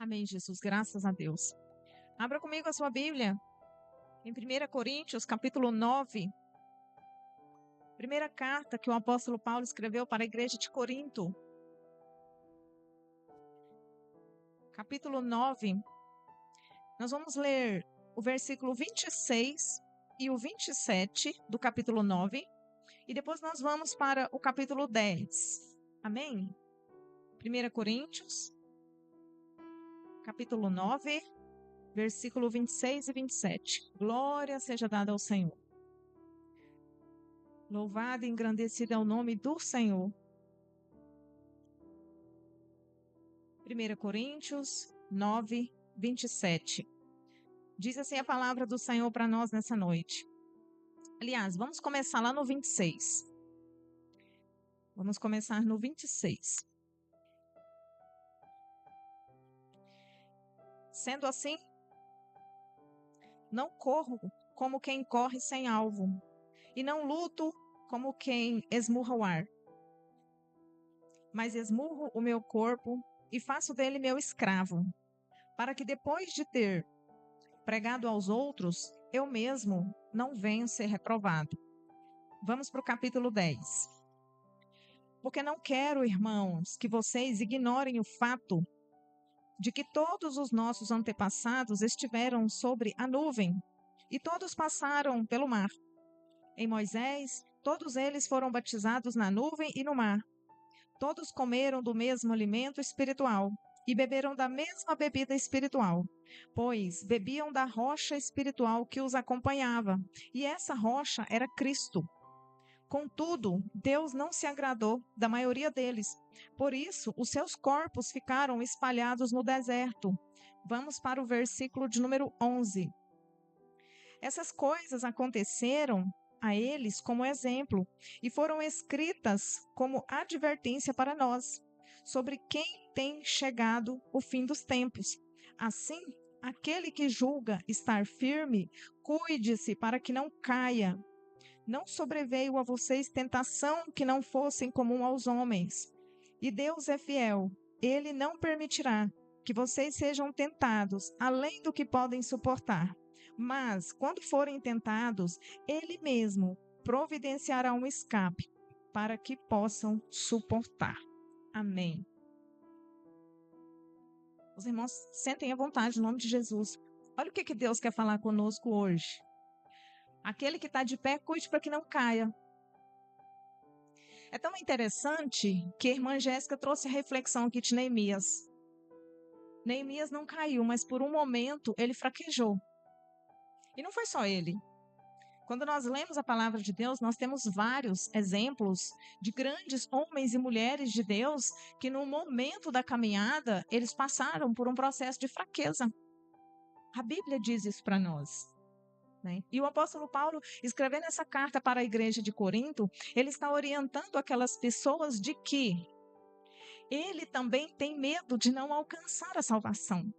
Amém, Jesus, graças a Deus. Abra comigo a sua Bíblia, em 1 Coríntios, capítulo 9. Primeira carta que o apóstolo Paulo escreveu para a igreja de Corinto. Capítulo 9. Nós vamos ler o versículo 26 e o 27 do capítulo 9. E depois nós vamos para o capítulo 10. Amém? 1 Coríntios, capítulo 9, versículo 26 e 27. Glória seja dada ao Senhor. Louvado e engrandecido é o nome do Senhor. 1 Coríntios 9, 27. Diz assim a palavra do Senhor para nós nessa noite. Aliás, vamos começar lá no 26. Vamos começar no 26. Sendo assim, não corro como quem corre sem alvo, e não luto como quem esmurra o ar, mas esmurro o meu corpo e faço dele meu escravo, para que depois de ter pregado aos outros, eu mesmo não venha ser reprovado. Vamos para o capítulo 10. Porque não quero, irmãos, que vocês ignorem o fato de que todos os nossos antepassados estiveram sobre a nuvem e todos passaram pelo mar. Em Moisés, todos eles foram batizados na nuvem e no mar. Todos comeram do mesmo alimento espiritual e beberam da mesma bebida espiritual, pois bebiam da rocha espiritual que os acompanhava, e essa rocha era Cristo. Contudo, Deus não se agradou da maioria deles. Por isso, os seus corpos ficaram espalhados no deserto. Vamos para o versículo de número 11. Essas coisas aconteceram a eles como exemplo e foram escritas como advertência para nós, sobre quem tem chegado o fim dos tempos. Assim, aquele que julga estar firme, cuide-se para que não caia. Não sobreveio a vocês tentação que não fosse comum aos homens. E Deus é fiel. Ele não permitirá que vocês sejam tentados além do que podem suportar. Mas, quando forem tentados, Ele mesmo providenciará um escape para que possam suportar. Amém. Os irmãos sentem à vontade em nome de Jesus. Olha o que Deus quer falar conosco hoje. Aquele que está de pé, cuide para que não caia. É tão interessante que a irmã Jéssica trouxe a reflexão aqui de Neemias. Neemias não caiu, mas por um momento ele fraquejou. E não foi só ele. Quando nós lemos a palavra de Deus, nós temos vários exemplos de grandes homens e mulheres de Deus que no momento da caminhada, eles passaram por um processo de fraqueza. A Bíblia diz isso para nós. E o apóstolo Paulo, escrevendo essa carta para a igreja de Corinto, ele está orientando aquelas pessoas de que ele também tem medo de não alcançar a salvação.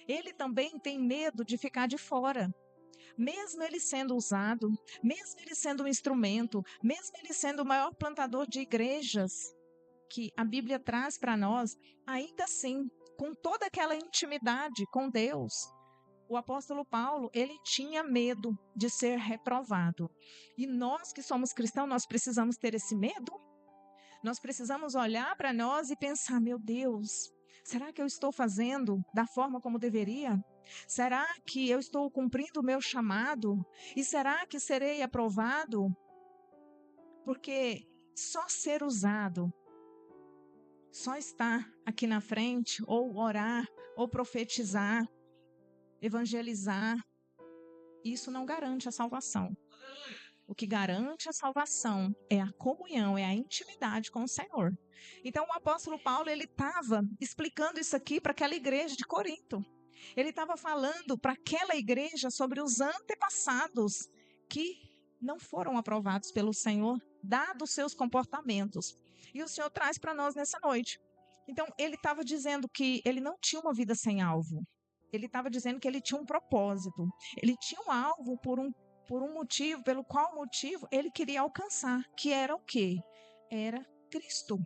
Ele também tem medo de ficar de fora. Mesmo ele sendo usado, mesmo ele sendo um instrumento, mesmo ele sendo o maior plantador de igrejas que a Bíblia traz para nós, ainda assim, com toda aquela intimidade com Deus, o apóstolo Paulo, ele tinha medo de ser reprovado. E nós que somos cristãos, nós precisamos ter esse medo? Nós precisamos olhar para nós e pensar, meu Deus, será que eu estou fazendo da forma como deveria? Será que eu estou cumprindo o meu chamado? E será que serei aprovado? Porque só ser usado, só estar aqui na frente, ou orar, ou profetizar, evangelizar, isso não garante a salvação. O que garante a salvação é a comunhão, é a intimidade com o Senhor. Então o apóstolo Paulo, ele estava explicando isso aqui para aquela igreja de Corinto. Ele estava falando para aquela igreja sobre os antepassados que não foram aprovados pelo Senhor, dados seus comportamentos. E o Senhor traz para nós nessa noite. Então ele estava dizendo que ele não tinha uma vida sem alvo. Ele estava dizendo que ele tinha um propósito. Ele tinha um alvo por um motivo, pelo qual motivo ele queria alcançar, que era o quê? Era Cristo.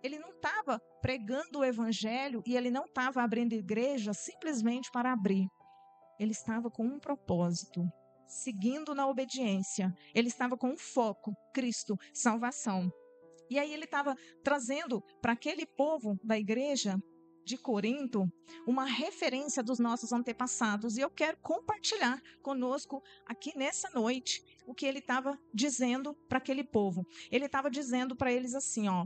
Ele não estava pregando o evangelho e ele não estava abrindo igreja simplesmente para abrir. Ele estava com um propósito, seguindo na obediência. Ele estava com um foco, Cristo, salvação. E aí ele estava trazendo para aquele povo da igreja de Corinto uma referência dos nossos antepassados. E eu quero compartilhar conosco aqui nessa noite o que ele estava dizendo para aquele povo. Ele estava dizendo para eles assim, ó: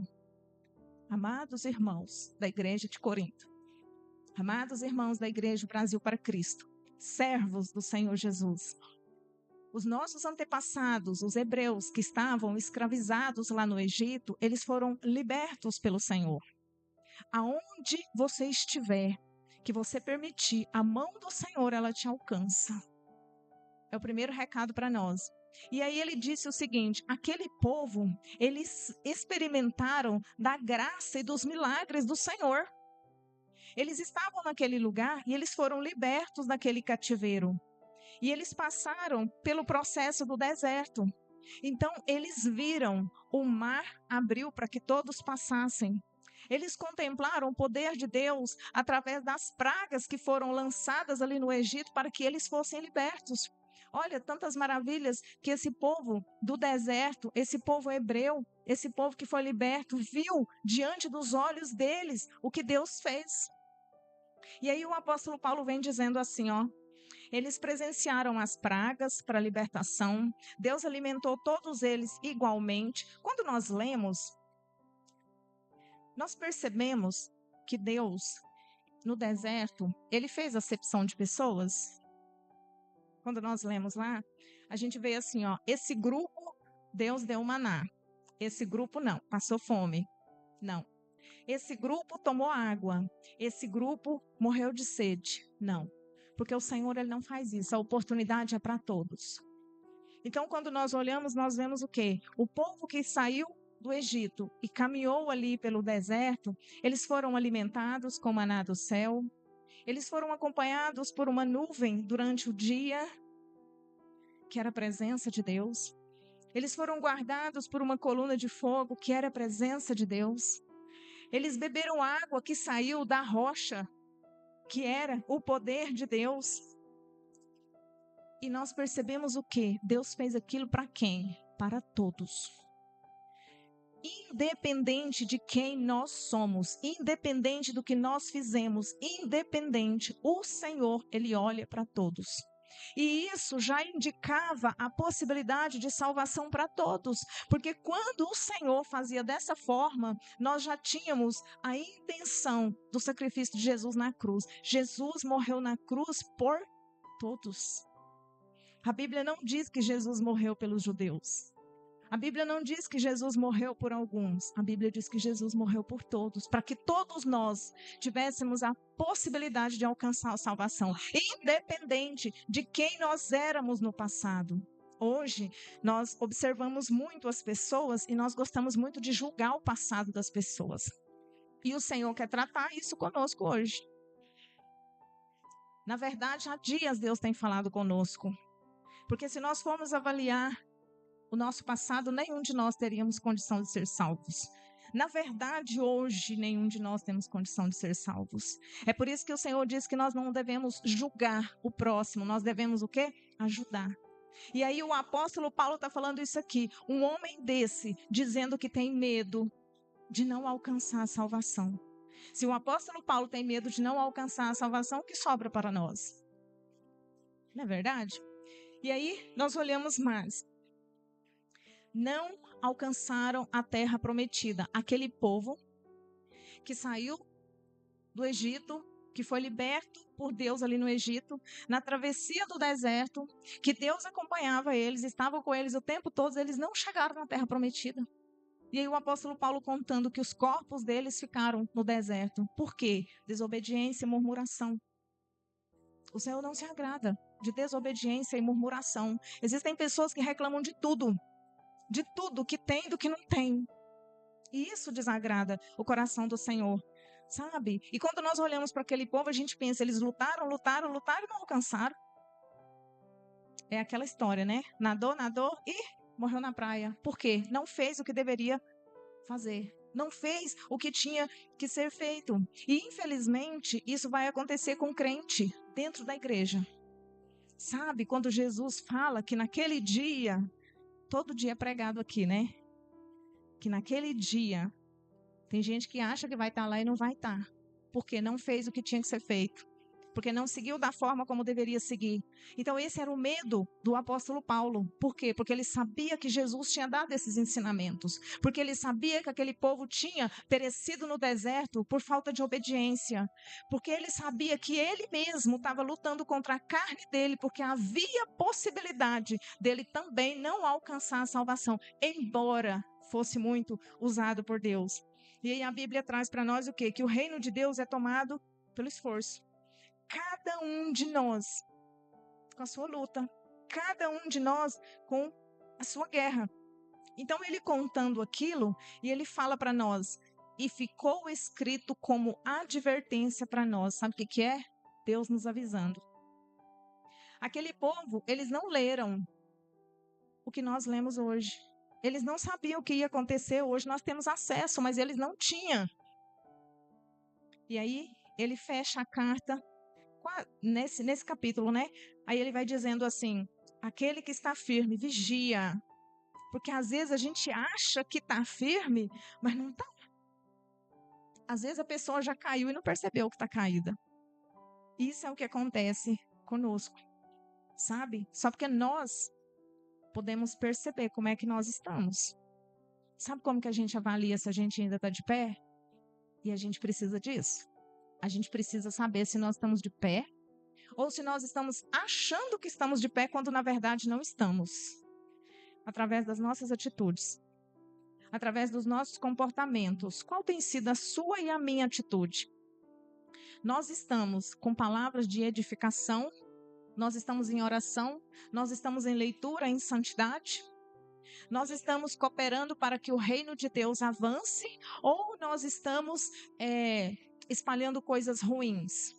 amados irmãos da igreja de Corinto, amados irmãos da igreja Brasil para Cristo, servos do Senhor Jesus, os nossos antepassados, os hebreus que estavam escravizados lá no Egito, eles foram libertos pelo Senhor. Aonde você estiver, que você permitir, a mão do Senhor, ela te alcança. É o primeiro recado para nós. E aí ele disse o seguinte: aquele povo, eles experimentaram da graça e dos milagres do Senhor. Eles estavam naquele lugar e eles foram libertos daquele cativeiro. E eles passaram pelo processo do deserto. Então, eles viram o mar abriu para que todos passassem. Eles contemplaram o poder de Deus através das pragas que foram lançadas ali no Egito para que eles fossem libertos. Olha, tantas maravilhas que esse povo do deserto, esse povo hebreu, esse povo que foi liberto, viu diante dos olhos deles o que Deus fez. E aí o apóstolo Paulo vem dizendo assim, ó: eles presenciaram as pragas para a libertação. Deus alimentou todos eles igualmente. Quando nós lemos, nós percebemos que Deus, no deserto, ele fez acepção de pessoas. Quando nós lemos lá, a gente vê assim, ó: esse grupo, Deus deu maná. Esse grupo não, passou fome. Não. Esse grupo tomou água. Esse grupo morreu de sede. Não. Porque o Senhor, ele não faz isso. A oportunidade é para todos. Então, quando nós olhamos, nós vemos o quê? O povo que saiu do Egito e caminhou ali pelo deserto, eles foram alimentados com maná do céu. Eles foram acompanhados por uma nuvem durante o dia, que era a presença de Deus. Eles foram guardados por uma coluna de fogo, que era a presença de Deus. Eles beberam água que saiu da rocha, que era o poder de Deus. E nós percebemos o quê? Deus fez aquilo para quem? Para todos. Independente de quem nós somos, independente do que nós fizemos, independente, o Senhor, ele olha para todos. E isso já indicava a possibilidade de salvação para todos, porque quando o Senhor fazia dessa forma, nós já tínhamos a intenção do sacrifício de Jesus na cruz. Jesus morreu na cruz por todos. A Bíblia não diz que Jesus morreu pelos judeus. A Bíblia não diz que Jesus morreu por alguns. A Bíblia diz que Jesus morreu por todos, para que todos nós tivéssemos a possibilidade de alcançar a salvação, independente de quem nós éramos no passado. Hoje, nós observamos muito as pessoas e nós gostamos muito de julgar o passado das pessoas. E o Senhor quer tratar isso conosco hoje. Na verdade, há dias Deus tem falado conosco. Porque se nós formos avaliar o nosso passado, nenhum de nós teríamos condição de ser salvos. Na verdade, hoje, nenhum de nós temos condição de ser salvos. É por isso que o Senhor diz que nós não devemos julgar o próximo, nós devemos o quê? Ajudar. E aí o apóstolo Paulo está falando isso aqui. Um homem desse, dizendo que tem medo de não alcançar a salvação. Se o apóstolo Paulo tem medo de não alcançar a salvação, o que sobra para nós? Não é verdade? E aí, nós olhamos mais. Não alcançaram a terra prometida. Aquele povo que saiu do Egito, que foi liberto por Deus ali no Egito, na travessia do deserto, que Deus acompanhava eles, estava com eles o tempo todo, eles não chegaram na terra prometida. E aí o apóstolo Paulo contando que os corpos deles ficaram no deserto. Por quê? Desobediência e murmuração. O Senhor não se agrada de desobediência e murmuração. Existem pessoas que reclamam de tudo que tem e do que não tem. E isso desagrada o coração do Senhor, sabe? E quando nós olhamos para aquele povo, a gente pensa, eles lutaram e não alcançaram. É aquela história, né? Nadou e morreu na praia. Por quê? Não fez o que deveria fazer. não fez o que tinha que ser feito. E, infelizmente, isso vai acontecer com o crente dentro da igreja. Sabe, quando Jesus fala que naquele dia, todo dia é pregado aqui, né? Que naquele dia, tem gente que acha que vai estar lá e não vai estar, porque não fez o que tinha que ser feito, porque não seguiu da forma como deveria seguir. Então esse era o medo do apóstolo Paulo. Por quê? Porque ele sabia que Jesus tinha dado esses ensinamentos, porque ele sabia que aquele povo tinha perecido no deserto por falta de obediência, porque ele sabia que ele mesmo estava lutando contra a carne dele, porque havia possibilidade dele também não alcançar a salvação, embora fosse muito usado por Deus. E aí a Bíblia traz para nós o quê? Que o reino de Deus é tomado pelo esforço. Cada um de nós com a sua luta, cada um de nós com a sua guerra. Então ele contando aquilo, e ele fala para nós, e ficou escrito como advertência para nós. Sabe o que é? Deus nos avisando. Aquele povo, eles não leram o que nós lemos hoje. Eles não sabiam o que ia acontecer. Hoje nós temos acesso, mas eles não tinham. E aí ele fecha a carta nesse capítulo, né? Aí ele vai dizendo assim: aquele que está firme, vigia. Porque às vezes a gente acha que está firme, mas não está. Às vezes a pessoa já caiu e não percebeu que está caída. Isso é o que acontece conosco, sabe? Só porque nós podemos perceber como é que nós estamos. Sabe como que a gente avalia se a gente ainda está de pé? E a gente precisa disso. A gente precisa saber se nós estamos de pé ou se nós estamos achando que estamos de pé quando na verdade não estamos. Através das nossas atitudes, através dos nossos comportamentos. Qual tem sido a sua e a minha atitude? Nós estamos com palavras de edificação, nós estamos em oração, nós estamos em leitura, em santidade, nós estamos cooperando para que o reino de Deus avance, ou nós estamos espalhando coisas ruins?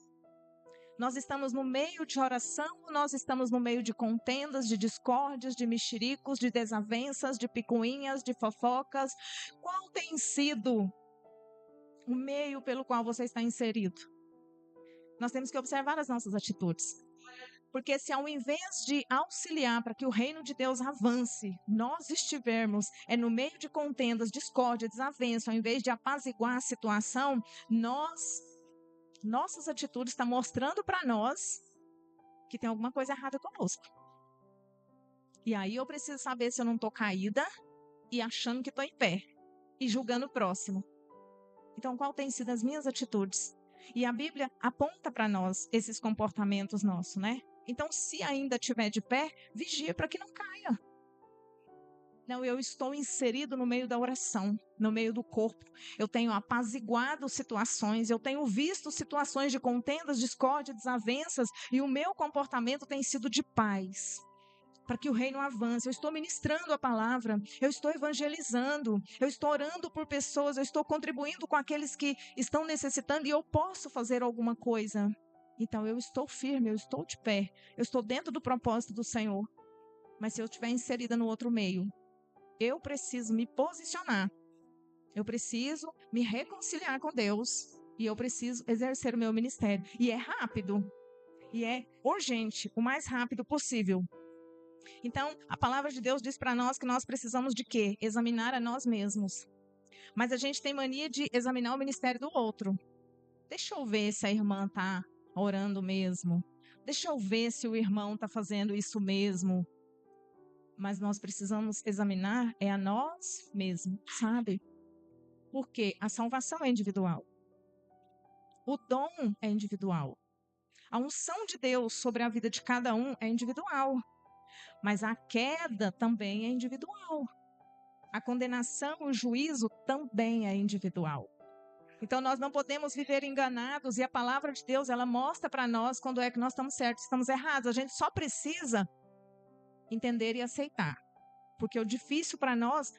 Nós estamos no meio de oração, nós estamos no meio de contendas, de discórdias, de mexericos, de desavenças, de picuinhas, de fofocas. Qual tem sido o meio pelo qual você está inserido? Nós temos que observar as nossas atitudes. Porque se ao invés de auxiliar para que o reino de Deus avance, nós estivermos no meio de contendas, discórdia, desavença, ao invés de apaziguar a situação, nossas atitudes estão mostrando para nós que tem alguma coisa errada conosco. E aí eu preciso saber se eu não estou caída e achando que estou em pé e julgando o próximo. Então, qual tem sido as minhas atitudes? E a Bíblia aponta para nós esses comportamentos nossos, né? Então, se ainda estiver de pé, vigia para que não caia. Não, eu estou inserido no meio da oração, no meio do corpo. Eu tenho apaziguado situações, eu tenho visto situações de contendas, discórdia, desavenças, e o meu comportamento tem sido de paz, para que o reino avance. Eu estou ministrando a palavra, eu estou evangelizando, eu estou orando por pessoas, eu estou contribuindo com aqueles que estão necessitando e eu posso fazer alguma coisa. Então eu estou firme, eu estou de pé, eu estou dentro do propósito do Senhor. Mas se eu estiver inserida no outro meio, eu preciso me posicionar, eu preciso me reconciliar com Deus e eu preciso exercer o meu ministério. E é rápido, e é urgente, o mais rápido possível. Então, a palavra de Deus diz para nós que nós precisamos de quê? Examinar a nós mesmos. Mas a gente tem mania de examinar o ministério do outro. Deixa eu ver se a irmã está orando mesmo. Deixa eu ver se o irmão está fazendo isso mesmo. Mas nós precisamos examinar a nós mesmos, sabe? Porque a salvação é individual. O dom é individual. A unção de Deus sobre a vida de cada um é individual. Mas a queda também é individual. A condenação, o juízo também é individual. Então nós não podemos viver enganados e a palavra de Deus, ela mostra para nós quando é que nós estamos certos, estamos errados. A gente só precisa entender e aceitar. Porque o difícil para nós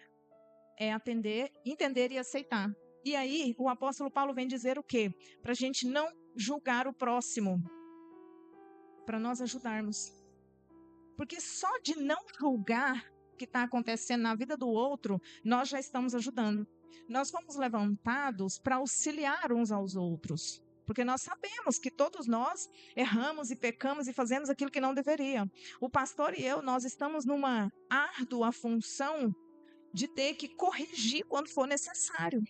é entender e aceitar. E aí, o apóstolo Paulo vem dizer o quê? Para a gente não julgar o próximo. Para nós ajudarmos. Porque só de não julgar o que está acontecendo na vida do outro, nós já estamos ajudando. nós fomos levantados para auxiliar uns aos outros. Porque nós sabemos que todos nós erramos e pecamos e fazemos aquilo que não deveria. O pastor e eu, nós estamos numa árdua função de ter que corrigir quando for necessário.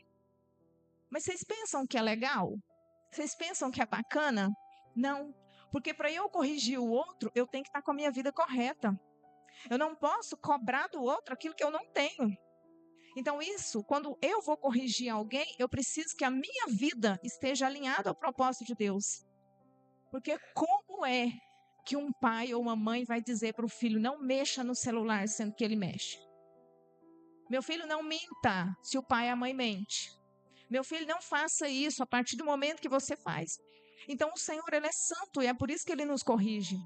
Mas vocês pensam que é legal? Vocês pensam que é bacana? Não. Porque para eu corrigir o outro, eu tenho que estar com a minha vida correta. Eu não posso cobrar do outro aquilo que eu não tenho. Então isso, quando eu vou corrigir alguém, eu preciso que a minha vida esteja alinhada ao propósito de Deus. Porque como é que um pai ou uma mãe vai dizer para o filho, não mexa no celular, sendo que ele mexe? Meu filho, não minta se o pai e a mãe mente. Meu filho, não faça isso a partir do momento que você faz. Então o Senhor, Ele é santo e é por isso que Ele nos corrige.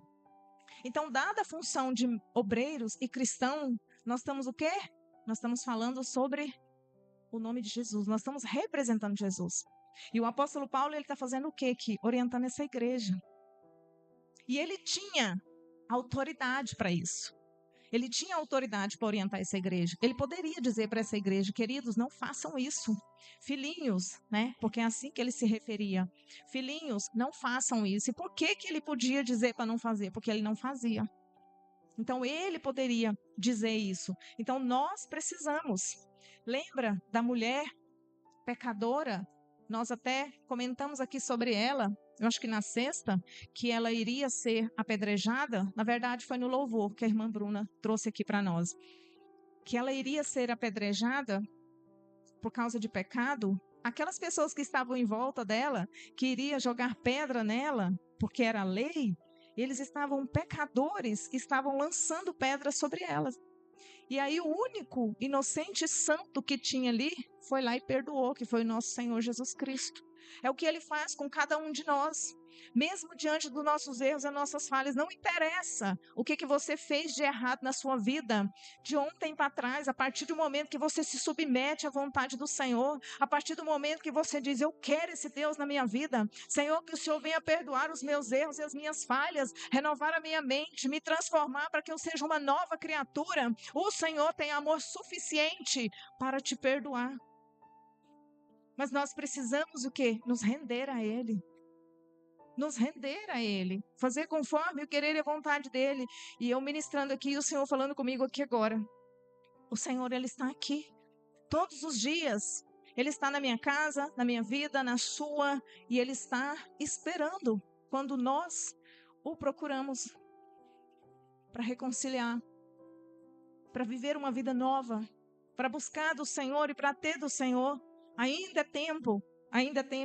Então, dada a função de obreiros e cristão, nós estamos o quê? Nós estamos falando sobre o nome de Jesus. Nós estamos representando Jesus. E o apóstolo Paulo, ele está fazendo o quê aqui? Orientando essa igreja. E ele tinha autoridade para isso. Ele tinha autoridade para orientar essa igreja. Ele poderia dizer para essa igreja, queridos, não façam isso. Filhinhos, né? Porque é assim que ele se referia. Filhinhos, não façam isso. E por que ele podia dizer para não fazer? Porque ele não fazia. Então, ele poderia dizer isso. Então, nós precisamos. Lembra da mulher pecadora? Nós até comentamos aqui sobre ela, eu acho que na sexta, que ela iria ser apedrejada. Na verdade, foi no louvor que a irmã Bruna trouxe aqui para nós. Que ela iria ser apedrejada por causa de pecado. Aquelas pessoas que estavam em volta dela, que iriam jogar pedra nela, porque era lei, eles estavam pecadores, estavam lançando pedras sobre elas. E aí o único inocente santo que tinha ali foi lá e perdoou, que foi o nosso Senhor Jesus Cristo. É o que Ele faz com cada um de nós. Mesmo diante dos nossos erros e nossas falhas, não interessa o que você fez de errado na sua vida, de ontem para trás, a partir do momento que você se submete à vontade do Senhor, a partir do momento que você diz, eu quero esse Deus na minha vida, Senhor, que o Senhor venha perdoar os meus erros e as minhas falhas, renovar a minha mente, me transformar para que eu seja uma nova criatura, o Senhor tem amor suficiente para te perdoar. Mas nós precisamos o quê? Nos render a Ele. Nos render a Ele. Fazer conforme o querer e a vontade dEle. E eu ministrando aqui, e o Senhor falando comigo aqui agora. O Senhor, Ele está aqui. Todos os dias. Ele está na minha casa, na minha vida, na sua. E Ele está esperando quando nós o procuramos. Para reconciliar. Para viver uma vida nova. Para buscar do Senhor e para ter do Senhor. Ainda é tempo,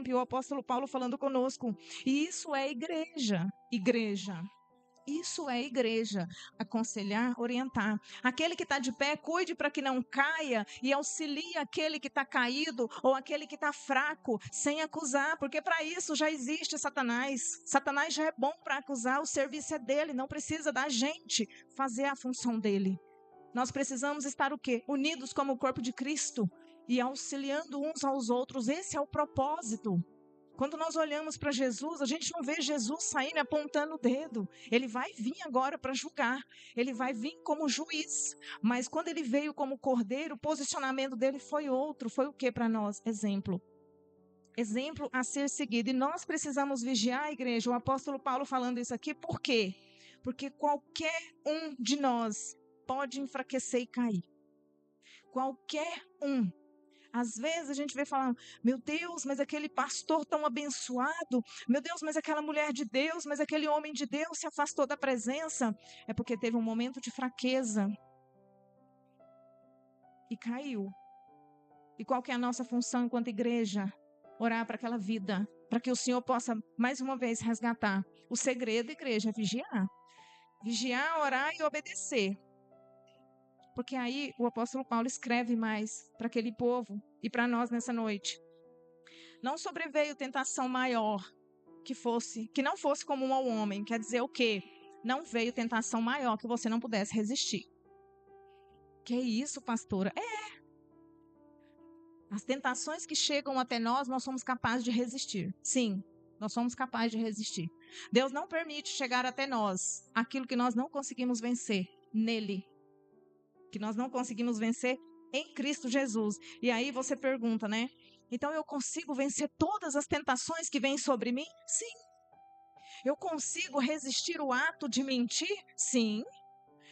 e o apóstolo Paulo falando conosco. E isso é igreja. Isso é igreja. Aconselhar, orientar. Aquele que está de pé, cuide para que não caia e auxilie aquele que está caído ou aquele que está fraco, sem acusar, porque para isso já existe Satanás. Satanás já é bom para acusar, o serviço é dele, não precisa da gente fazer a função dele. Nós precisamos estar o quê? Unidos como o corpo de Cristo. E auxiliando uns aos outros, esse é o propósito. Quando nós olhamos para Jesus, a gente não vê Jesus saindo apontando o dedo. Ele vai vir agora para julgar, ele vai vir como juiz. Mas quando ele veio como cordeiro, o posicionamento dele foi outro. Foi o que para nós? Exemplo. Exemplo a ser seguido. E nós precisamos vigiar a igreja. O apóstolo Paulo falando isso aqui, por quê? Porque qualquer um de nós pode enfraquecer e cair. Qualquer um. Às vezes a gente vê falando, meu Deus, mas aquele pastor tão abençoado, meu Deus, mas aquela mulher de Deus, mas aquele homem de Deus se afastou da presença. É porque teve um momento de fraqueza e caiu. E qual que é a nossa função enquanto igreja? Orar para aquela vida, para que o Senhor possa mais uma vez resgatar. O segredo, igreja, é vigiar. Vigiar, orar e obedecer. Porque aí o apóstolo Paulo escreve mais para aquele povo e para nós nessa noite. Não sobreveio tentação maior que não fosse comum ao homem. Quer dizer o quê? Não veio tentação maior que você não pudesse resistir. Que isso, pastora? As tentações que chegam até nós somos capazes de resistir. Sim, nós somos capazes de resistir. Deus não permite chegar até nós aquilo que nós não conseguimos vencer nele. Que nós não conseguimos vencer em Cristo Jesus. E aí você pergunta, né? Então eu consigo vencer todas as tentações que vêm sobre mim? Sim. Eu consigo resistir o ato de mentir? Sim.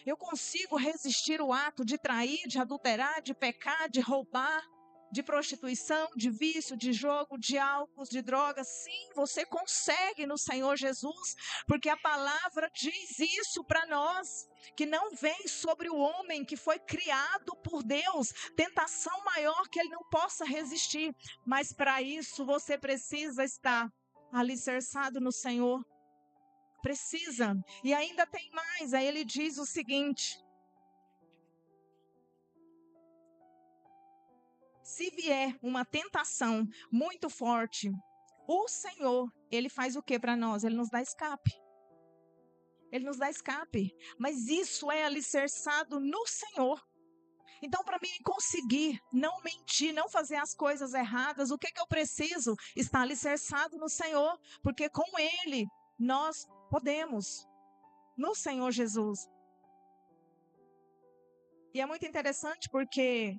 Eu consigo resistir o ato de trair, de adulterar, de pecar, de roubar, de prostituição, de vício, de jogo, de álcool, de drogas? Sim, você consegue no Senhor Jesus, porque a palavra diz isso para nós, que não vem sobre o homem que foi criado por Deus, tentação maior que ele não possa resistir. Mas para isso você precisa estar alicerçado no Senhor. Precisa. E ainda tem mais. Aí ele diz o seguinte: se vier uma tentação muito forte, o Senhor, ele faz o que para nós? Ele nos dá escape. Ele nos dá escape. Mas isso é alicerçado no Senhor. Então, para mim conseguir não mentir, não fazer as coisas erradas, o que eu preciso? Estar alicerçado no Senhor. Porque com Ele nós podemos. No Senhor Jesus. E é muito interessante porque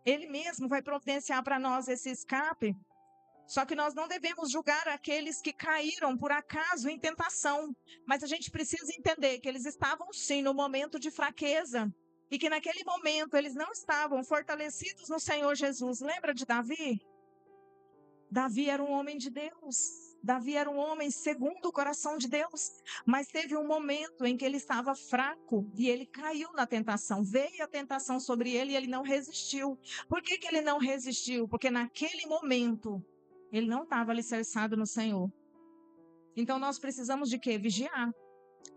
Ele mesmo vai providenciar para nós esse escape. Só que nós não devemos julgar aqueles que caíram por acaso em tentação. Mas a gente precisa entender que eles estavam sim no momento de fraqueza. E que naquele momento eles não estavam fortalecidos no Senhor Jesus. Lembra de Davi? Davi era um homem de Deus. Davi era um homem segundo o coração de Deus, mas teve um momento em que ele estava fraco e ele caiu na tentação. Veio a tentação sobre ele e ele não resistiu. Por que ele não resistiu? Porque naquele momento ele não estava alicerçado no Senhor. Então nós precisamos de quê? Vigiar.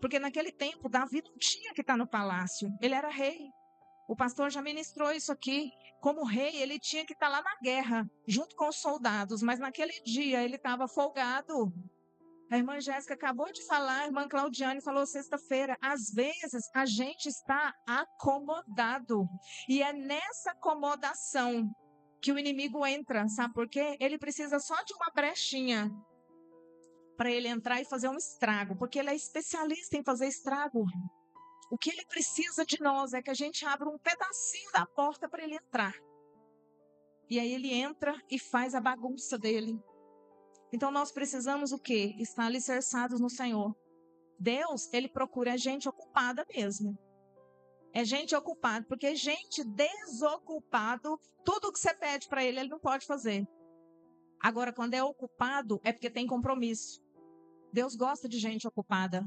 Porque naquele tempo Davi não tinha que estar no palácio, ele era rei. O pastor já ministrou isso aqui. Como rei, ele tinha que estar lá na guerra, junto com os soldados. Mas naquele dia, ele estava folgado. A irmã Jéssica acabou de falar, a irmã Claudiane falou sexta-feira. Às vezes, a gente está acomodado. E é nessa acomodação que o inimigo entra. Sabe por quê? Ele precisa só de uma brechinha para ele entrar e fazer um estrago. Porque ele é especialista em fazer estrago. O que ele precisa de nós é que a gente abra um pedacinho da porta para ele entrar. E aí ele entra e faz a bagunça dele. Então nós precisamos o quê? Estar alicerçados no Senhor. Deus, ele procura gente ocupada mesmo. É gente ocupada, porque gente desocupado, tudo que você pede para ele, ele não pode fazer. Agora, quando é ocupado, é porque tem compromisso. Deus gosta de gente ocupada,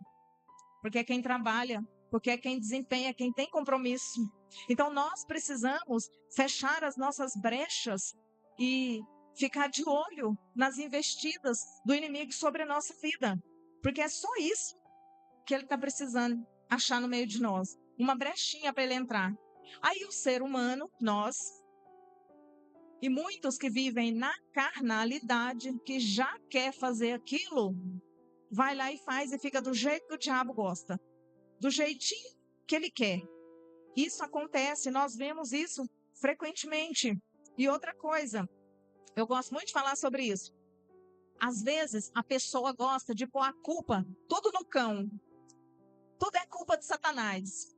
porque é quem trabalha, porque é quem desempenha, quem tem compromisso. Então nós precisamos fechar as nossas brechas e ficar de olho nas investidas do inimigo sobre a nossa vida. Porque é só isso que ele está precisando achar no meio de nós. Uma brechinha para ele entrar. Aí o ser humano, nós, e muitos que vivem na carnalidade, que já quer fazer aquilo, vai lá e faz e fica do jeito que o diabo gosta. Do jeitinho que ele quer. Isso acontece, nós vemos isso frequentemente. E outra coisa, eu gosto muito de falar sobre isso. Às vezes, a pessoa gosta de pôr a culpa tudo no cão. Tudo é culpa de Satanás.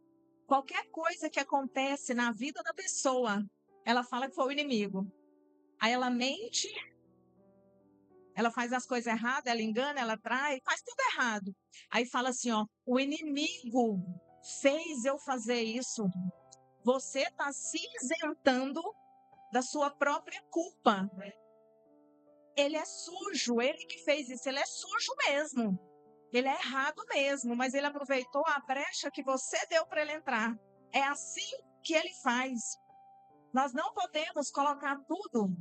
Qualquer coisa que acontece na vida da pessoa, ela fala que foi o inimigo. Aí ela mente, ela faz as coisas erradas, ela engana, ela trai, faz tudo errado. Aí fala assim, ó, o inimigo fez eu fazer isso. Você está se isentando da sua própria culpa. Ele é sujo, ele que fez isso, ele é sujo mesmo. Ele é errado mesmo, mas ele aproveitou a brecha que você deu para ele entrar. É assim que ele faz. Nós não podemos colocar tudo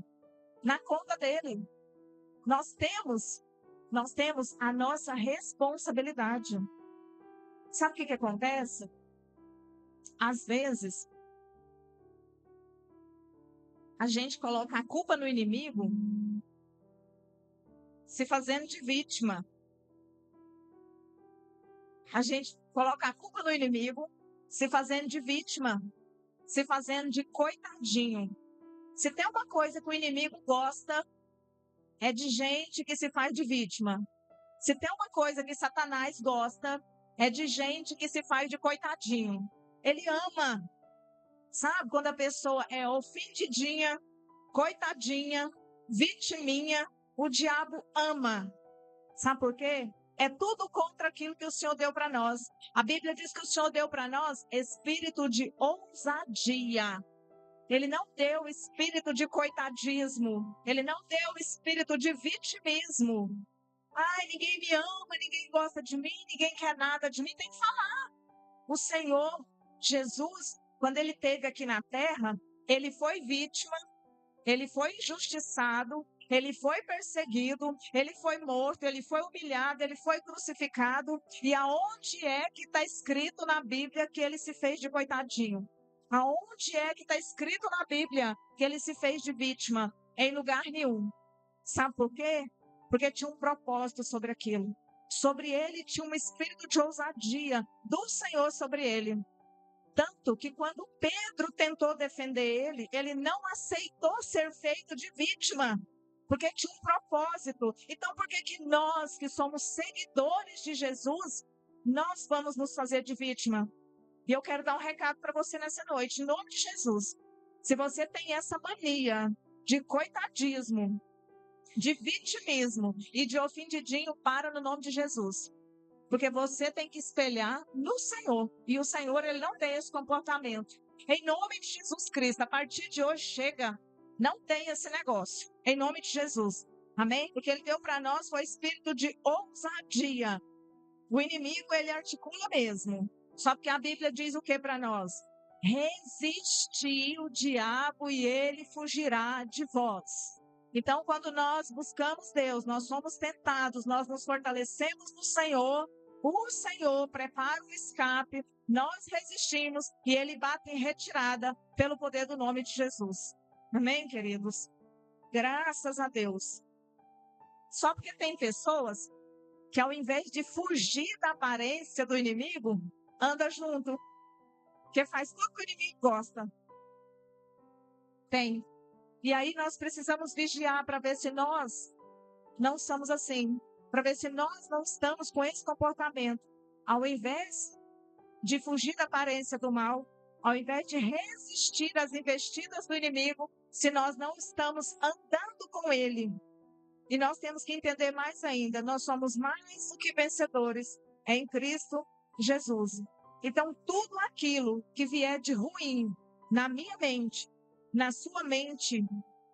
na conta dele. Nós temos a nossa responsabilidade. Sabe o que acontece? Às vezes, a gente coloca a culpa no inimigo, se fazendo de vítima. A gente coloca a culpa no inimigo, se fazendo de vítima, se fazendo de coitadinho. Se tem uma coisa que o inimigo gosta, é de gente que se faz de vítima. Se tem uma coisa que Satanás gosta, é de gente que se faz de coitadinho. Ele ama Sabe? Quando a pessoa é ofendidinha, coitadinha, vitiminha, o diabo ama. Sabe por quê? É tudo contra aquilo que o Senhor deu para nós. A Bíblia diz que o Senhor deu para nós espírito de ousadia. Ele não deu espírito de coitadismo. Ele não deu espírito de vitimismo. Ai, ninguém me ama, ninguém gosta de mim, ninguém quer nada de mim. Tem que falar. O Senhor Jesus, quando ele esteve aqui na terra, ele foi vítima, ele foi injustiçado, ele foi perseguido, ele foi morto, ele foi humilhado, ele foi crucificado. E aonde é que está escrito na Bíblia que ele se fez de coitadinho? Aonde é que está escrito na Bíblia que ele se fez de vítima? Em lugar nenhum. Sabe por quê? Porque tinha um propósito sobre aquilo. Sobre ele tinha um espírito de ousadia do Senhor sobre ele. Tanto que quando Pedro tentou defender ele, ele não aceitou ser feito de vítima, porque tinha um propósito. Então, por que que nós, que somos seguidores de Jesus, nós vamos nos fazer de vítima? E eu quero dar um recado para você nessa noite, em nome de Jesus. Se você tem essa mania de coitadismo, de vitimismo e de ofendidinho, para no nome de Jesus. Porque você tem que espelhar no Senhor. E o Senhor, ele não tem esse comportamento. Em nome de Jesus Cristo, a partir de hoje, chega. Não tem esse negócio. Em nome de Jesus. Amém? Porque ele deu para nós foi espírito de ousadia. O inimigo, ele articula mesmo. Só que a Bíblia diz o que para nós? Resistir o diabo e ele fugirá de vós. Então, quando nós buscamos Deus, nós somos tentados, nós nos fortalecemos no Senhor, o Senhor prepara o escape, nós resistimos e ele bate em retirada pelo poder do nome de Jesus. Amém, queridos? Graças a Deus. Só porque tem pessoas que ao invés de fugir da aparência do inimigo, anda junto. Que faz tudo que o inimigo gosta. Tem. E aí nós precisamos vigiar para ver se nós não somos assim. Para ver se nós não estamos com esse comportamento. Ao invés de fugir da aparência do mal, ao invés de resistir às investidas do inimigo, se nós não estamos andando com ele. E nós temos que entender mais ainda, nós somos mais do que vencedores em Cristo Jesus. Então, tudo aquilo que vier de ruim na minha mente, na sua mente,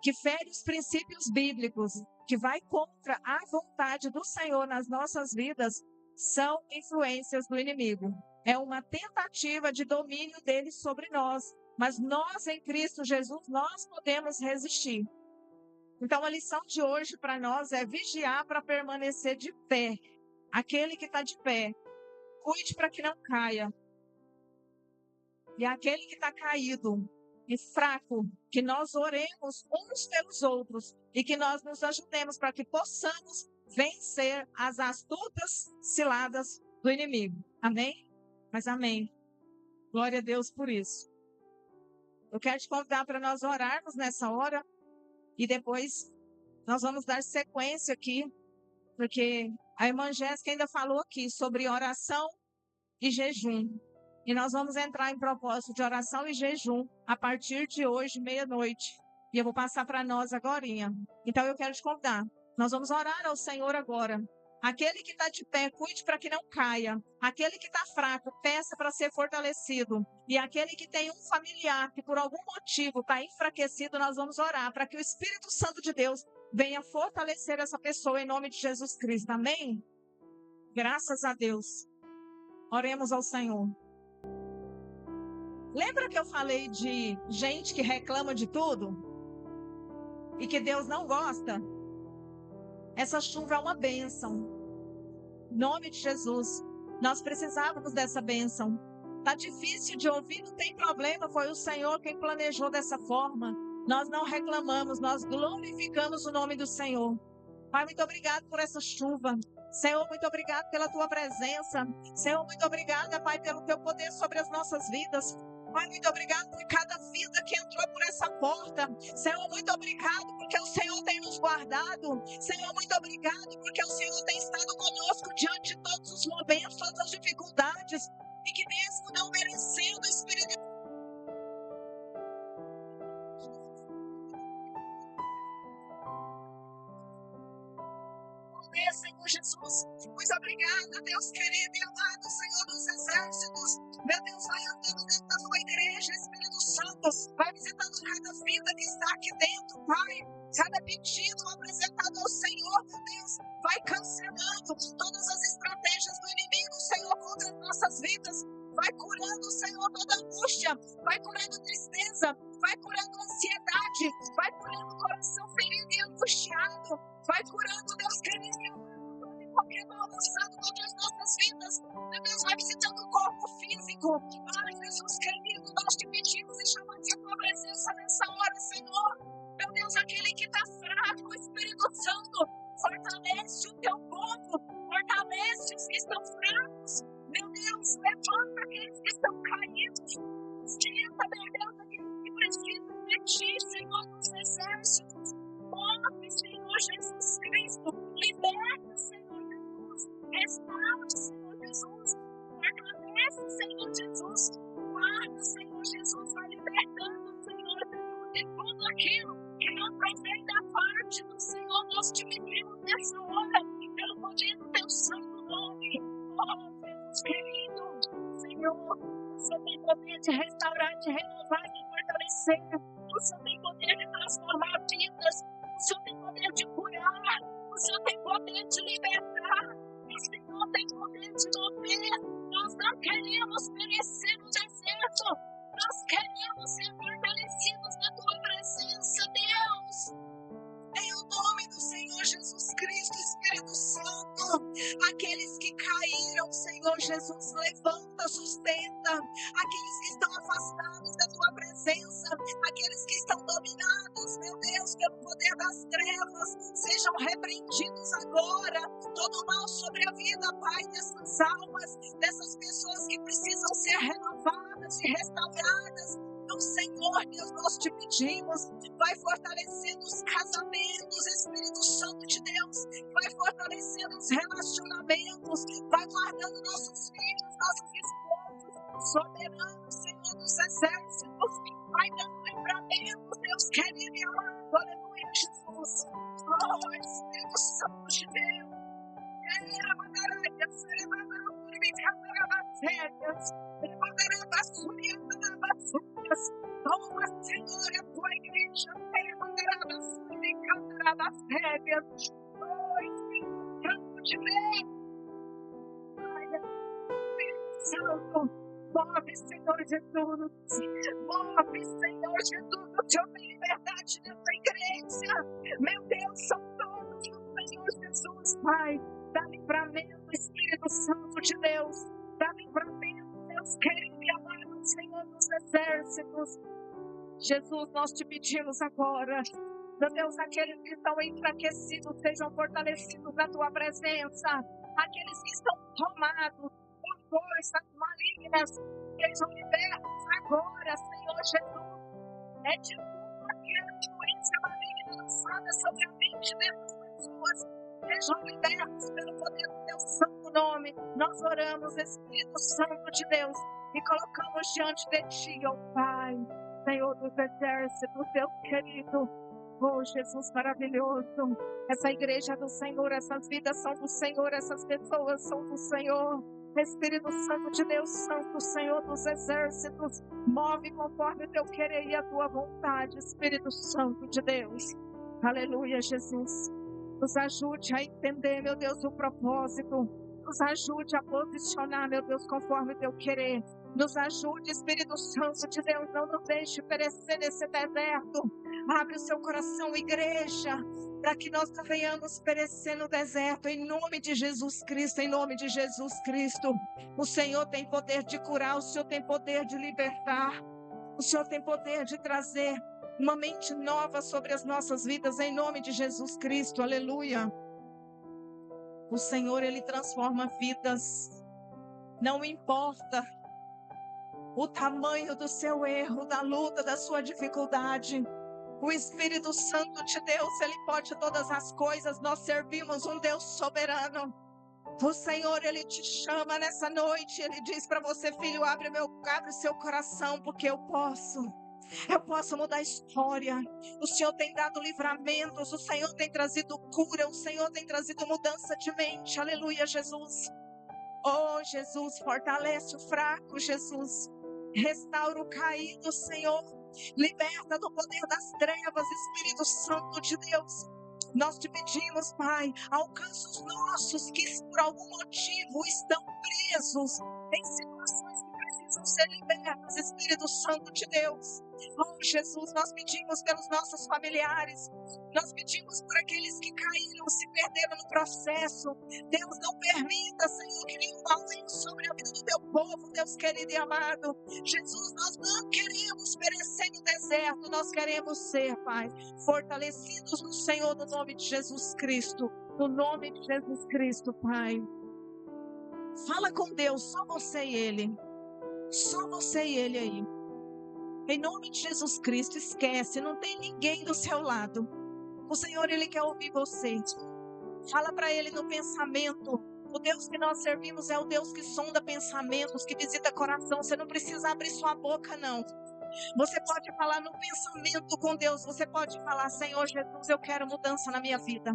que fere os princípios bíblicos, que vai contra a vontade do Senhor nas nossas vidas, são influências do inimigo. É uma tentativa de domínio dele sobre nós. Mas nós, em Cristo Jesus, nós podemos resistir. Então, a lição de hoje para nós é vigiar para permanecer de pé. Aquele que está de pé, cuide para que não caia. E aquele que está caído e fraco, que nós oremos uns pelos outros e que nós nos ajudemos para que possamos vencer as astutas ciladas do inimigo. Amém? Mas amém. Glória a Deus por isso. Eu quero te convidar para nós orarmos nessa hora e depois nós vamos dar sequência aqui, porque a irmã Jéssica ainda falou aqui sobre oração e jejum. E nós vamos entrar em propósito de oração e jejum a partir de hoje, meia-noite. E eu vou passar para nós agorinha. Então eu quero te convidar. Nós vamos orar ao Senhor agora. Aquele que está de pé, cuide para que não caia. Aquele que está fraco, peça para ser fortalecido. E aquele que tem um familiar que por algum motivo está enfraquecido, nós vamos orar para que o Espírito Santo de Deus venha fortalecer essa pessoa em nome de Jesus Cristo. Amém? Graças a Deus. Oremos ao Senhor. Lembra que eu falei de gente que reclama de tudo? E que Deus não gosta? Essa chuva é uma bênção. Em nome de Jesus. Nós precisávamos dessa bênção. Tá difícil de ouvir, não tem problema. Foi o Senhor quem planejou dessa forma. Nós não reclamamos, nós glorificamos o nome do Senhor. Pai, muito obrigado por essa chuva. Senhor, muito obrigado pela tua presença. Senhor, muito obrigada, Pai, pelo teu poder sobre as nossas vidas. Pai, muito obrigado por cada vida que entrou por essa porta. Senhor, muito obrigado porque o Senhor tem nos guardado. Senhor, muito obrigado porque o Senhor tem estado conosco diante de todos os momentos, todas as dificuldades. E que mesmo não merecendo, o Espírito obrigada, Deus querido e amado, Senhor dos exércitos. Meu Deus, vai andando dentro da tua igreja, Espírito Santo. Vai visitando cada vida que está aqui dentro, Pai. Cada pedido apresentado ao Senhor, meu Deus, vai cancelando todas as estratégias do inimigo, Senhor, contra as nossas vidas. Vai curando, Senhor, toda angústia. Vai curando tristeza. Vai curando ansiedade. Vai curando o coração ferido e angustiado. Vai curando, Deus querido, qualquer mal lançado contra as nossas vidas. Meu Deus, vai visitando o corpo físico. Ai, Jesus querido, nós te pedimos e chamamos a tua presença nessa hora, Senhor. Meu Deus, aquele que está fraco, Espírito Santo, fortalece o teu povo, fortalece os que estão fracos. Meu Deus, levanta aqueles que estão caídos. Sustenta, meu Deus, aqueles que precisam de ti, Senhor dos exércitos. Move, Senhor Jesus Cristo. Liberta, Senhor Jesus. Restaura, Senhor Jesus. Fortalece, Senhor Jesus. Guarda, Senhor Jesus. Vai libertando, Senhor, de tudo aquilo que não provém da parte do Senhor. Nós te pedimos nessa hora, pelo poder do teu santo nome. Oh, Jesus querido, Senhor, o Senhor tem poder de restaurar, de renovar, de fortalecer. O Senhor tem poder de transformar vidas. O Senhor tem poder de curar. O Senhor tem poder de libertar. O Senhor tem poder de mover. Nós não queremos perecer no deserto. Nós queremos ser fortalecidos na tua presença, Deus. Em o nome do Senhor Jesus Cristo, Espírito Santo, aqueles que caíram, Senhor Jesus, levanta, sustenta, aqueles que estão afastados da tua presença, aqueles que estão dominados, meu Deus, pelo poder das trevas, sejam repreendidos agora, todo mal sobre a vida, Pai, dessas almas, dessas pessoas que precisam ser renovadas e restauradas. Então, Senhor, Deus, nós te pedimos, vai fortalecendo os casamentos, Espírito Santo de Deus, vai fortalecendo os relacionamentos, vai guardando nossos filhos, nossos esposos, soberano, Senhor dos exércitos, vai dando livramentos, Deus querido e amado, aleluia, Jesus. Oh, Espírito Santo de Deus. Toma, Senhor, a tua igreja. Oh, Espírito Santo de Deus. Santo, move, Senhor Jesus. Move, Senhor Jesus. O Senhor tem liberdade nessa igreja. Meu Deus, são todos os Senhor Jesus, Pai. Dá livramento, Espírito Santo de Deus. Dá livramento, Deus querido e amado, Senhor dos exércitos. Jesus, nós te pedimos agora. Meu Deus, aqueles que estão enfraquecidos sejam fortalecidos na tua presença. Aqueles que estão tomados por forças malignas sejam libertos agora, Senhor Jesus. É de tudo aquela influência maligna lançada sobre a mente dessas pessoas. Sejam libertos pelo poder do teu santo nome. Nós oramos, Espírito Santo de Deus, e colocamos diante de ti, ó Pai, Senhor dos exércitos, Deus querido. Oh, Jesus maravilhoso. Essa igreja é do Senhor, essas vidas são do Senhor, essas pessoas são do Senhor. Espírito Santo de Deus, Santo Senhor dos exércitos, move conforme o teu querer e a tua vontade, Espírito Santo de Deus. Aleluia, Jesus. Nos ajude a entender, meu Deus, o propósito. Nos ajude a posicionar, meu Deus, conforme o teu querer. Nos ajude, Espírito Santo de Deus, não nos deixe perecer nesse deserto. Abre o seu coração, igreja, para que nós não venhamos perecer no deserto, em nome de Jesus Cristo, em nome de Jesus Cristo. O Senhor tem poder de curar, o Senhor tem poder de libertar, o Senhor tem poder de trazer uma mente nova sobre as nossas vidas, em nome de Jesus Cristo, aleluia. O Senhor, Ele transforma vidas, não importa o tamanho do seu erro, da luta, da sua dificuldade. O Espírito Santo de Deus, Ele pode todas as coisas. Nós servimos um Deus soberano. O Senhor, Ele te chama nessa noite. Ele diz para você, filho, abre seu coração, porque eu posso eu possa mudar a história. O Senhor tem dado livramentos, o Senhor tem trazido cura, o Senhor tem trazido mudança de mente. Aleluia, Jesus. Oh, Jesus, fortalece o fraco, Jesus. Restaura o caído, Senhor. Liberta do poder das trevas, Espírito Santo de Deus. Nós te pedimos, Pai, alcança os nossos que por algum motivo estão presos em situações que precisam ser libertas, Espírito Santo de Deus. Oh, Jesus, nós pedimos pelos nossos familiares, nós pedimos por aqueles que caíram, se perderam no processo. Deus, não permita, Senhor, que nenhum mal venha sobre a vida do teu povo, Deus querido e amado. Jesus, nós não queremos perecer no deserto, nós queremos ser, Pai, fortalecidos no Senhor, no nome de Jesus Cristo. No nome de Jesus Cristo, Pai. Fala com Deus, só você e Ele. Só você e Ele aí. Em nome de Jesus Cristo, esquece, não tem ninguém do seu lado. O Senhor, Ele quer ouvir você. Fala para Ele no pensamento. O Deus que nós servimos é o Deus que sonda pensamentos, que visita coração. Você não precisa abrir sua boca, não. Você pode falar no pensamento com Deus. Você pode falar, Senhor Jesus, eu quero mudança na minha vida.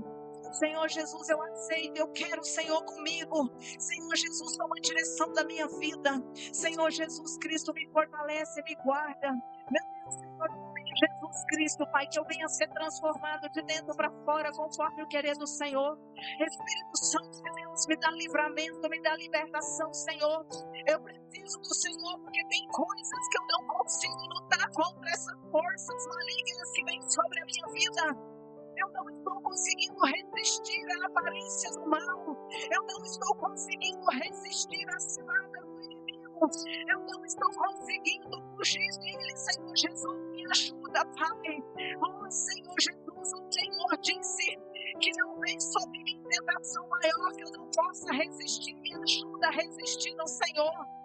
Senhor Jesus, eu aceito, eu quero o Senhor comigo. Senhor Jesus, toma a direção da minha vida. Senhor Jesus Cristo, me fortalece, me guarda. Meu Deus, Senhor, no nome de Jesus Cristo, Pai, que eu venha ser transformado de dentro para fora, conforme o querer do Senhor. Espírito Santo de Deus, me dá livramento, me dá libertação, Senhor. Eu preciso do Senhor, porque tem coisas que eu não consigo lutar contra essas forças malignas que vêm sobre a minha vida. Eu não estou conseguindo resistir à aparência do mal. Eu não estou conseguindo resistir à cilada do inimigo. Eu não estou conseguindo fugir dele, Senhor Jesus. Me ajuda, Pai. Oh, Senhor Jesus, o Senhor disse que não vem sobre mim tentação maior que eu não possa resistir. Me ajuda a resistir ao Senhor.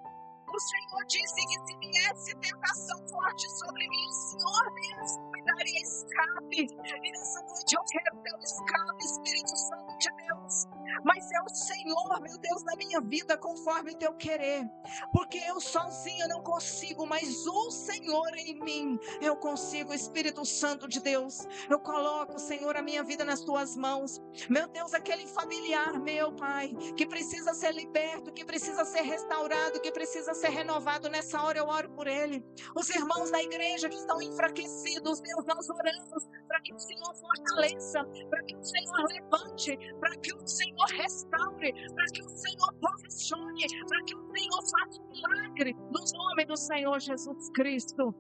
O Senhor disse que se viesse tentação forte sobre mim, o Senhor mesmo me daria escape. E nessa noite eu quero teu escape, Espírito Santo de Deus. Mas é o Senhor, meu Deus, na minha vida, conforme o teu querer. Porque eu sozinha não consigo, mas o Senhor em mim, eu consigo, Espírito Santo de Deus. Eu coloco, Senhor, a minha vida nas tuas mãos. Meu Deus, aquele familiar meu, Pai, que precisa ser liberto, que precisa ser restaurado, que precisa ser renovado, nessa hora eu oro por ele. Os irmãos da igreja que estão enfraquecidos, Deus, nós oramos para que o Senhor fortaleça, para que o Senhor levante, para que o Senhor restaure, para que o Senhor posicione, para que o Senhor faça um milagre, no nome do Senhor Jesus Cristo.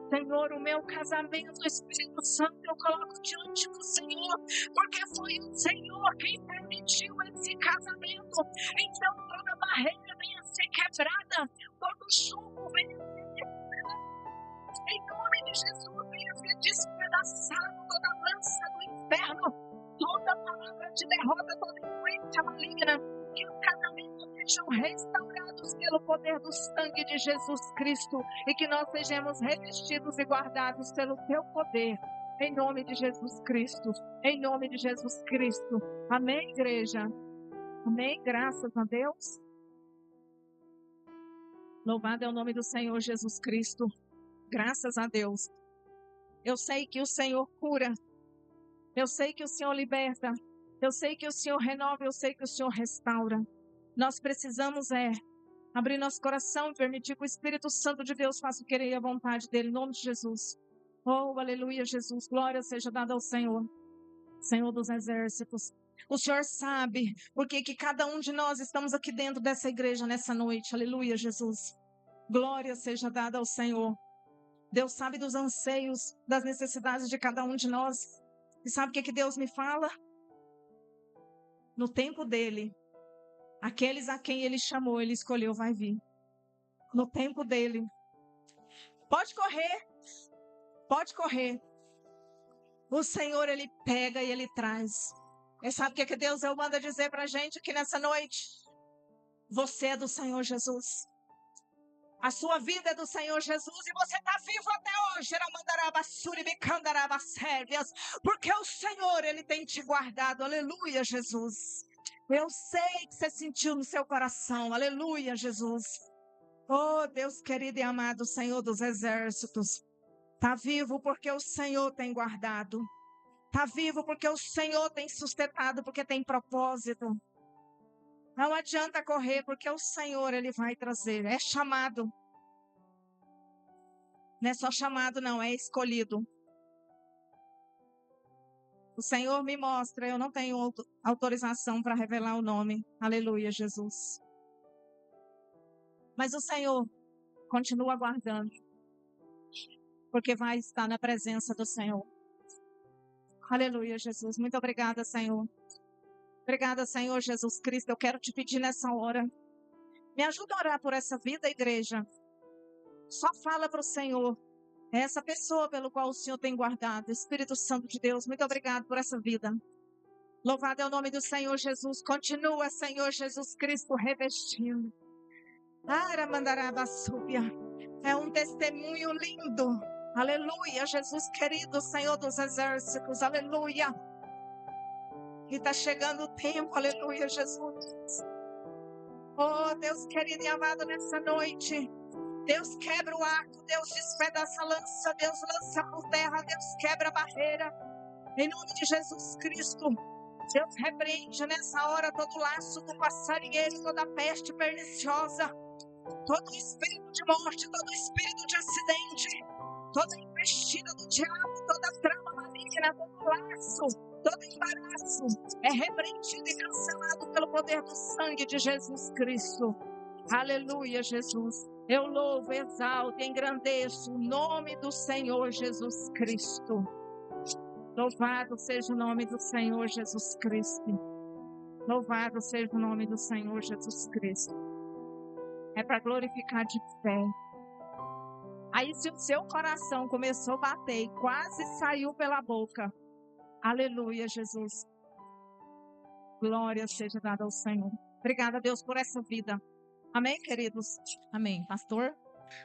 Senhor, o meu casamento, Espírito Santo, eu coloco diante do Senhor, porque foi o Senhor quem permitiu esse casamento. Então toda barreira venha ser quebrada, todo jugo venha ser quebrado. Em nome de Jesus, venha ser despedaçado toda lança do inferno, toda palavra de derrota, toda influência maligna, que os casamentos sejam restaurados pelo poder do sangue de Jesus Cristo e que nós sejamos revestidos e guardados pelo teu poder, em nome de Jesus Cristo, em nome de Jesus Cristo. Amém, igreja? Amém, graças a Deus. Louvado é o nome do Senhor Jesus Cristo. Graças a Deus. Eu sei que o Senhor cura. Eu sei que o Senhor liberta. Eu sei que o Senhor renova. Eu sei que o Senhor restaura. Nós precisamos abrir nosso coração e permitir que o Espírito Santo de Deus faça o querer e a vontade dele, em nome de Jesus. Oh, aleluia, Jesus. Glória seja dada ao Senhor. Senhor dos exércitos. O Senhor sabe por que cada um de nós estamos aqui dentro dessa igreja nessa noite. Aleluia, Jesus. Glória seja dada ao Senhor. Deus sabe dos anseios, das necessidades de cada um de nós. E sabe o que Deus me fala? No tempo dele, aqueles a quem ele chamou, ele escolheu, vai vir. No tempo dele. Pode correr. Pode correr. O Senhor, ele pega e ele traz. E sabe o que Deus manda dizer pra gente aqui nessa noite? Você é do Senhor Jesus. A sua vida é do Senhor Jesus e você está vivo até hoje. Porque o Senhor, ele tem te guardado. Aleluia, Jesus. Eu sei que você sentiu no seu coração. Aleluia, Jesus. Oh, Deus querido e amado, Senhor dos exércitos. Está vivo porque o Senhor tem guardado. Está vivo porque o Senhor tem sustentado, porque tem propósito. Não adianta correr, porque o Senhor, Ele vai trazer. É chamado. Não é só chamado, não, é escolhido. O Senhor me mostra, eu não tenho autorização para revelar o nome. Aleluia, Jesus. Mas o Senhor continua aguardando, porque vai estar na presença do Senhor. Aleluia, Jesus. Muito obrigada, Senhor. Obrigada, Senhor Jesus Cristo. Eu quero te pedir nessa hora. Me ajuda a orar por essa vida, igreja. Só fala para o Senhor. É essa pessoa pelo qual o Senhor tem guardado. Espírito Santo de Deus, muito obrigado por essa vida. Louvado é o nome do Senhor Jesus. Continua, Senhor Jesus Cristo, revestindo. É um testemunho lindo. Aleluia, Jesus querido, Senhor dos exércitos. Aleluia. E está chegando o tempo. Aleluia, Jesus. Oh, Deus querido e amado, nessa noite. Deus quebra o arco, Deus despedaça a lança, Deus lança por terra, Deus quebra a barreira. Em nome de Jesus Cristo, Deus repreende nessa hora todo laço do passarinheiro, toda peste perniciosa, todo espírito de morte, todo espírito de acidente, toda investida do diabo, toda trama maligna, todo laço, todo embaraço é repreendido e cancelado pelo poder do sangue de Jesus Cristo. Aleluia, Jesus. Eu louvo, exalto e engrandeço o nome do Senhor Jesus Cristo. Louvado seja o nome do Senhor Jesus Cristo. Louvado seja o nome do Senhor Jesus Cristo. É para glorificar de fé. Aí se o seu coração começou a bater e quase saiu pela boca. Aleluia, Jesus. Glória seja dada ao Senhor. Obrigada, Deus, por essa vida. Amém, queridos? Amém. Pastor?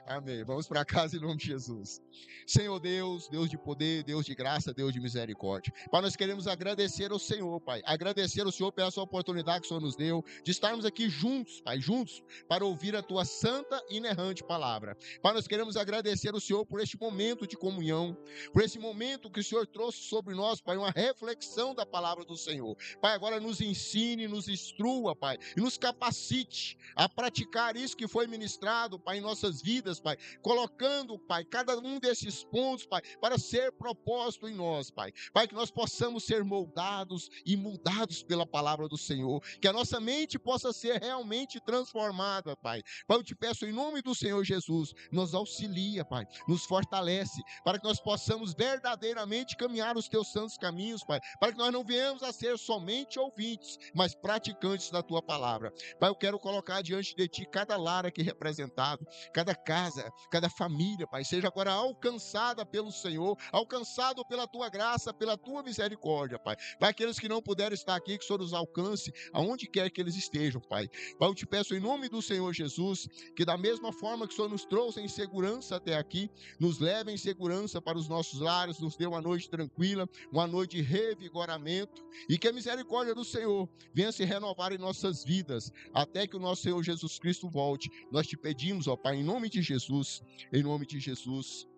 Amém. Vamos para casa em nome de Jesus. Senhor Deus, Deus de poder, Deus de graça, Deus de misericórdia. Pai, nós queremos agradecer ao Senhor, Pai. Agradecer ao Senhor pela sua oportunidade que o Senhor nos deu de estarmos aqui juntos, Pai, juntos, para ouvir a tua santa e inerrante palavra. Pai, nós queremos agradecer ao Senhor por este momento de comunhão, por esse momento que o Senhor trouxe sobre nós, Pai, uma reflexão da palavra do Senhor. Pai, agora nos ensine, nos instrua, Pai, e nos capacite a praticar isso que foi ministrado, Pai, em nossas vidas, Pai, colocando, Pai, cada um desses pontos, Pai, para ser propósito em nós, Pai. Pai, que nós possamos ser moldados e mudados pela palavra do Senhor, que a nossa mente possa ser realmente transformada, Pai. Pai, eu te peço em nome do Senhor Jesus, nos auxilia, Pai, nos fortalece, para que nós possamos verdadeiramente caminhar os teus santos caminhos, Pai, para que nós não venhamos a ser somente ouvintes, mas praticantes da tua palavra. Pai, eu quero colocar diante de ti cada lar aqui representado, cada casa, cada família, Pai, seja agora alcançada pelo Senhor, alcançado pela tua graça, pela tua misericórdia, Pai. Pai, aqueles que não puderam estar aqui, que o Senhor os alcance, aonde quer que eles estejam, Pai. Pai, eu te peço em nome do Senhor Jesus, que da mesma forma que o Senhor nos trouxe em segurança até aqui, nos leve em segurança para os nossos lares, nos dê uma noite tranquila, uma noite de revigoramento, e que a misericórdia do Senhor venha se renovar em nossas vidas, até que o nosso Senhor Jesus Cristo volte. Nós te pedimos, ó Pai, em nome de Jesus, em nome de Jesus,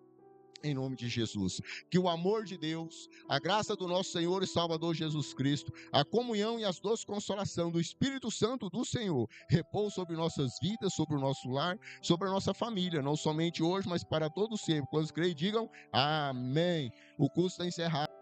em nome de Jesus, que o amor de Deus, a graça do nosso Senhor e Salvador Jesus Cristo, a comunhão e as doces consolação do Espírito Santo do Senhor, repouse sobre nossas vidas, sobre o nosso lar, sobre a nossa família, não somente hoje, mas para todo sempre. Quando creem, digam amém. O curso está encerrado.